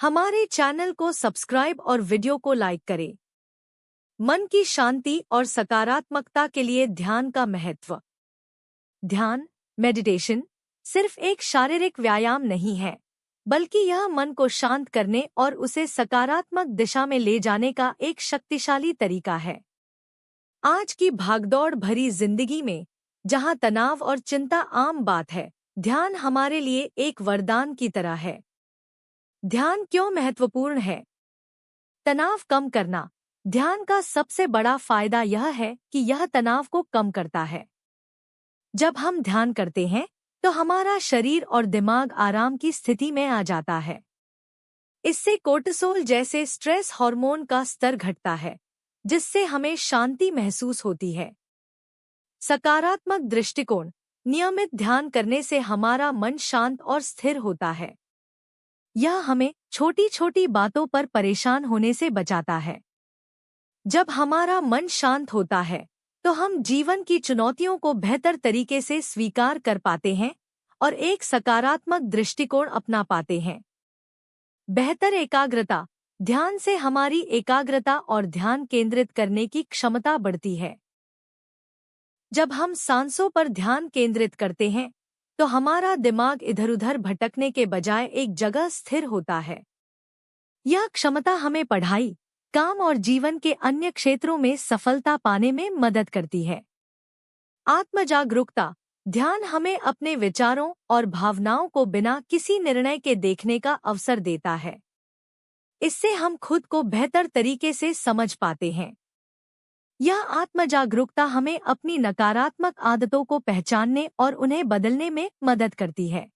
हमारे चैनल को सब्सक्राइब और वीडियो को लाइक करें। मन की शांति और सकारात्मकता के लिए ध्यान का महत्व। ध्यान, मेडिटेशन, सिर्फ एक शारीरिक व्यायाम नहीं है, बल्कि यह मन को शांत करने और उसे सकारात्मक दिशा में ले जाने का एक शक्तिशाली तरीका है। आज की भागदौड़ भरी जिंदगी में, जहां तनाव और चिंता आम बात है, ध्यान हमारे लिए एक वरदान की तरह है। ध्यान क्यों महत्वपूर्ण है? तनाव कम करना। ध्यान का सबसे बड़ा फायदा यह है कि यह तनाव को कम करता है। जब हम ध्यान करते हैं तो हमारा शरीर और दिमाग आराम की स्थिति में आ जाता है। इससे कोर्टिसोल जैसे स्ट्रेस हार्मोन का स्तर घटता है, जिससे हमें शांति महसूस होती है। सकारात्मक दृष्टिकोण। नियमित ध्यान करने से हमारा मन शांत और स्थिर होता है। यह हमें छोटी छोटी बातों पर परेशान होने से बचाता है। जब हमारा मन शांत होता है तो हम जीवन की चुनौतियों को बेहतर तरीके से स्वीकार कर पाते हैं और एक सकारात्मक दृष्टिकोण अपना पाते हैं। बेहतर एकाग्रता। ध्यान से हमारी एकाग्रता और ध्यान केंद्रित करने की क्षमता बढ़ती है। जब हम सांसों पर ध्यान केंद्रित करते हैं तो हमारा दिमाग इधर-उधर भटकने के बजाय एक जगह स्थिर होता है। यह क्षमता हमें पढ़ाई, काम और जीवन के अन्य क्षेत्रों में सफलता पाने में मदद करती है। आत्मजागरूकता। ध्यान हमें अपने विचारों और भावनाओं को बिना किसी निर्णय के देखने का अवसर देता है। इससे हम खुद को बेहतर तरीके से समझ पाते हैं। यह आत्मजागरूकता हमें अपनी नकारात्मक आदतों को पहचानने और उन्हें बदलने में मदद करती है।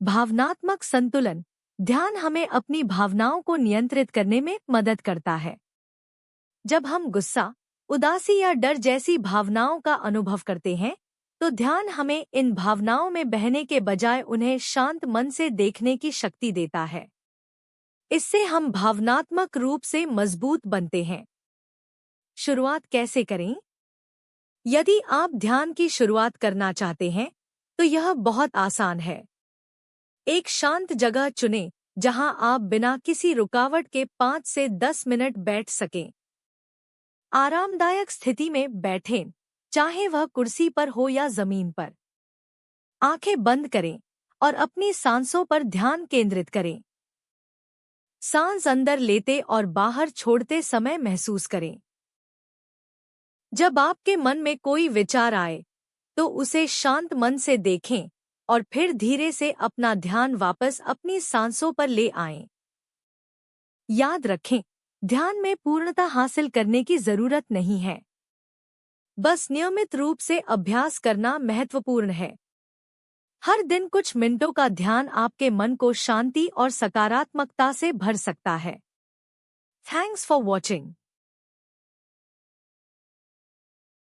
भावनात्मक संतुलन। ध्यान हमें अपनी भावनाओं को नियंत्रित करने में मदद करता है। जब हम गुस्सा, उदासी या डर जैसी भावनाओं का अनुभव करते हैं, तो ध्यान हमें इन भावनाओं में बहने के बजाय उन्हें शांत मन से देखने की शक्ति देता है। इससे हम भावनात्मक रूप से मजबूत बनते हैं। शुरुआत कैसे करें? यदि आप ध्यान की शुरुआत करना चाहते हैं, तो यह बहुत आसान है। एक शांत जगह चुनें जहां आप बिना किसी रुकावट के 5 से 10 मिनट बैठ सकें। आरामदायक स्थिति में बैठें, चाहे वह कुर्सी पर हो या जमीन पर। आंखें बंद करें और अपनी सांसों पर ध्यान केंद्रित करें। सांस अंदर लेते और बाहर छोड़ते समय महसूस करें। जब आपके मन में कोई विचार आए, तो उसे शांत मन से देखें और फिर धीरे से अपना ध्यान वापस अपनी सांसों पर ले आएं। याद रखें, ध्यान में पूर्णता हासिल करने की जरूरत नहीं है। बस नियमित रूप से अभ्यास करना महत्वपूर्ण है। हर दिन कुछ मिनटों का ध्यान आपके मन को शांति और सकारात्मकता से भर सकता है। Thanks for watching.